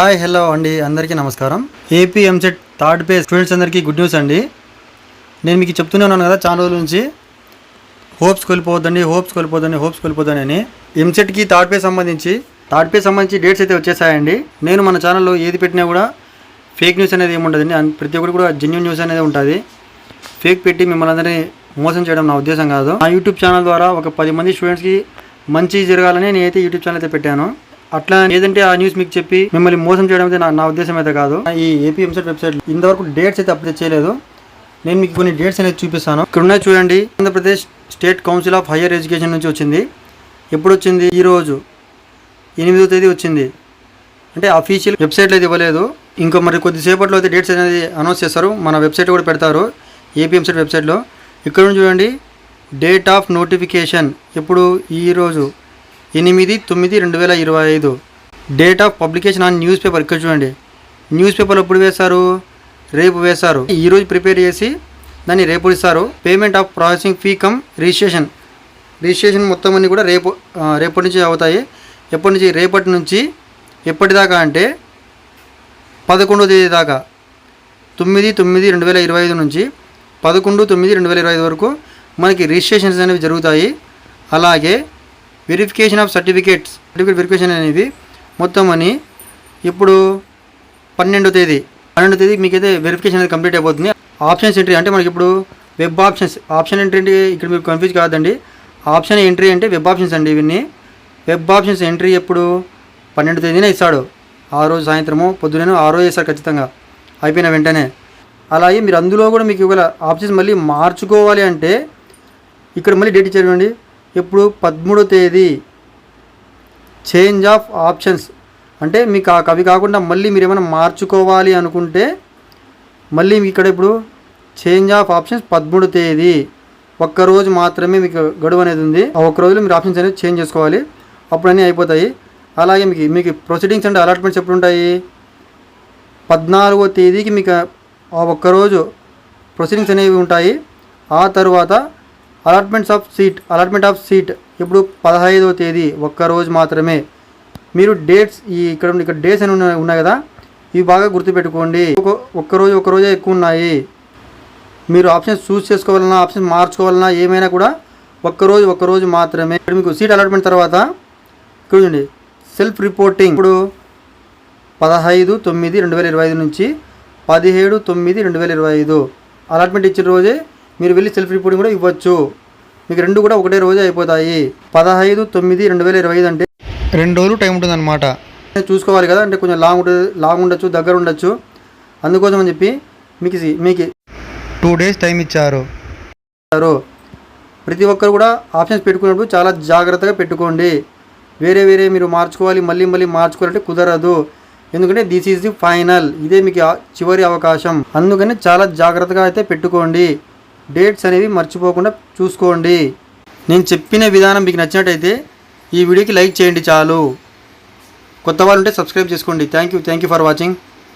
Hi hello అండి, అందరికీ నమస్కారం. AP EAMCET third page students అందరికీ గుడ్ న్యూస్ అండి. నేను మీకు చెప్తూనే ఉన్నాను కదా చాలా రోజుల నుంచి, హోప్స్ కోల్పోద్దని అని. ఎంసెట్కి థర్డ్ పేజ్ సంబంధించి డేట్స్ అయితే వచ్చేసాయండి. నేను మన ఛానల్లో ఏది పెట్టినా కూడా ఫేక్ న్యూస్ అనేది ఏముంటుందండి, ప్రతి ఒక్కటి కూడా జెన్యూన్ న్యూస్ అనేది ఉంటుంది. ఫేక్ పెట్టి మిమ్మల్ని అందరినీ మోసం చేయడం నా ఉద్దేశం కాదు. నా యూట్యూబ్ ఛానల్ ద్వారా ఒక 10 మంది స్టూడెంట్స్కి మంచి జరగాలని నేనైతే యూట్యూబ్ ఛానల్ అయితే పెట్టాను. అట్లా ఏదంటే ఆ న్యూస్ మీకు చెప్పి మిమ్మల్ని మోసం చేయడం అయితే నా ఉద్దేశం అయితే కాదు. ఈ ఏపీ ఎంసెట్ వెబ్సైట్ ఇంతవరకు డేట్స్ అయితే అప్డేట్ చేయలేదు. నేను మీకు కొన్ని డేట్స్ అనేది చూపిస్తాను. ఇక్కడ ఉన్నాయి చూడండి. Andhra Pradesh state council of higher education నుంచి వచ్చింది. ఎప్పుడు వచ్చింది? ఈరోజు 8వ తేదీ వచ్చింది. అంటే అఫీషియల్ వెబ్సైట్లో అయితే ఇవ్వలేదు. ఇంకా మరి కొద్దిసేపట్లో అయితే డేట్స్ అనేది అనౌన్స్ చేస్తారు. మన వెబ్సైట్ కూడా పెడతారు, ఏపీ ఎంసెట్ వెబ్సైట్లో. ఇక్కడ నుంచి చూడండి, డేట్ ఆఫ్ నోటిఫికేషన్ ఎప్పుడు? ఈరోజు 8/9/2025. Date of publication on news paper. ఇక్కడ చూడండి, న్యూస్ పేపర్లో ఎప్పుడు వేస్తారు? రేపు వేస్తారు. ఈరోజు ప్రిపేర్ చేసి దాన్ని రేపు ఇస్తారు. Payment of processing fee come registration మొత్తం అన్నీ కూడా రేపటి నుంచి అవుతాయి. ఎప్పటి నుంచి? రేపటి నుంచి ఎప్పటిదాకా అంటే 11వ తేదీ దాకా. 9/9/2025 నుంచి 11/9/2025 వరకు మనకి రిజిస్ట్రేషన్స్ అనేవి జరుగుతాయి. అలాగే వెరిఫికేషన్ ఆఫ్ సర్టిఫికేట్ వెరిఫికేషన్ అనేది మొత్తం అని ఇప్పుడు 12వ తేదీ మీకైతే వెరిఫికేషన్ అనేది కంప్లీట్ అయిపోతుంది. ఆప్షన్స్ ఎంట్రీ అంటే మనకి ఇప్పుడు వెబ్ ఆప్షన్ ఎంట్రీ అంటే ఇక్కడ మీరు కన్ఫ్యూజ్ కాదండి. ఆప్షన్ ఎంట్రీ అంటే వెబ్ ఆప్షన్స్ అండి. ఇవన్నీ వెబ్ ఆప్షన్స్ ఎంట్రీ ఎప్పుడు? 12వ తేదీనే ఇస్తాడు. ఆ రోజు సాయంత్రము పొద్దున ఆ రోజు ఇస్తారు ఖచ్చితంగా, అయిపోయిన వెంటనే. అలాగే మీరు అందులో కూడా మీకు ఒకవేళ ఆప్షన్స్ మళ్ళీ మార్చుకోవాలి అంటే ఇక్కడ మళ్ళీ డేట్ ఇచ్చారు చూడండి. ఎప్పుడు? 13వ తేదీ. చేంజ్ ఆఫ్ ఆప్షన్స్ అంటే మీకు అవి కాకుండా మళ్ళీ మీరు ఏమైనా మార్చుకోవాలి అనుకుంటే మళ్ళీ మీకు ఇక్కడ ఇప్పుడు చేంజ్ ఆఫ్ ఆప్షన్స్ 13వ తేదీ. ఒక్కరోజు మాత్రమే మీకు గడువు అనేది ఉంది. ఆ ఒక్క రోజులో మీరు ఆప్షన్స్ అనేది చేంజ్ చేసుకోవాలి. అప్పుడు అన్నీ అయిపోతాయి. అలాగే మీకు ప్రొసీడింగ్స్ అంటే అలాట్మెంట్స్ ఎప్పుడు ఉంటాయి? 14వ తేదీకి మీకు ఆ ఒక్కరోజు ప్రొసీడింగ్స్ అనేవి ఉంటాయి. ఆ తర్వాత అలాట్మెంట్ ఆఫ్ సీట్ ఇప్పుడు 15వ తేదీ. ఒక్కరోజు మాత్రమే. మీరు డేట్స్ ఇక్కడ డేట్స్ అని ఉన్నాయి కదా, ఇవి బాగా గుర్తుపెట్టుకోండి. ఒక్కరోజే ఎక్కువ ఉన్నాయి. మీరు ఆప్షన్స్ చూస్ చేసుకోవాలన్నా ఆప్షన్స్ మార్చుకోవాలన్నా ఏమైనా కూడా ఒక్కరోజు మాత్రమే. ఇక్కడ మీకు సీట్ అలాట్మెంట్ తర్వాత ఇక్కడ చూడండి, సెల్ఫ్ రిపోర్టింగ్ ఇప్పుడు 15/9/2025 నుంచి 17/9/2025 అలాట్మెంట్ ఇచ్చిన రోజే మీరు వెళ్ళి సెల్ఫ్ రిపోర్టింగ్ కూడా ఇవ్వచ్చు. మీకు రెండు కూడా ఒకటే రోజే అయిపోతాయి. 15/9/2025 అంటే 2 రోజులు టైం ఉంటుంది అనమాట. చూసుకోవాలి కదా, అంటే కొంచెం లాంగ్ ఉండొచ్చు, దగ్గర ఉండొచ్చు. అందుకోసం అని చెప్పి మీకు 2 డేస్ టైం ఇచ్చారు. ప్రతి ఒక్కరు కూడా ఆప్షన్స్ పెట్టుకున్నప్పుడు చాలా జాగ్రత్తగా పెట్టుకోండి. వేరే మీరు మార్చుకోవాలి, మళ్ళీ మార్చుకోవాలంటే కుదరదు. ఎందుకంటే దిస్ ఈజ్ ది ఫైనల్. ఇదే మీకు చివరి అవకాశం. అందుకని చాలా జాగ్రత్తగా అయితే పెట్టుకోండి. డేట్స్ అనేవి మర్చిపోకుండా చూసుకోండి. నేను చెప్పిన విధానం మీకు నచ్చినట్టయితే ఈ వీడియోకి లైక్ చేయండి చాలు. కొత్త వాళ్ళు ఉంటే సబ్స్క్రైబ్ చేసుకోండి. Thank you for watching.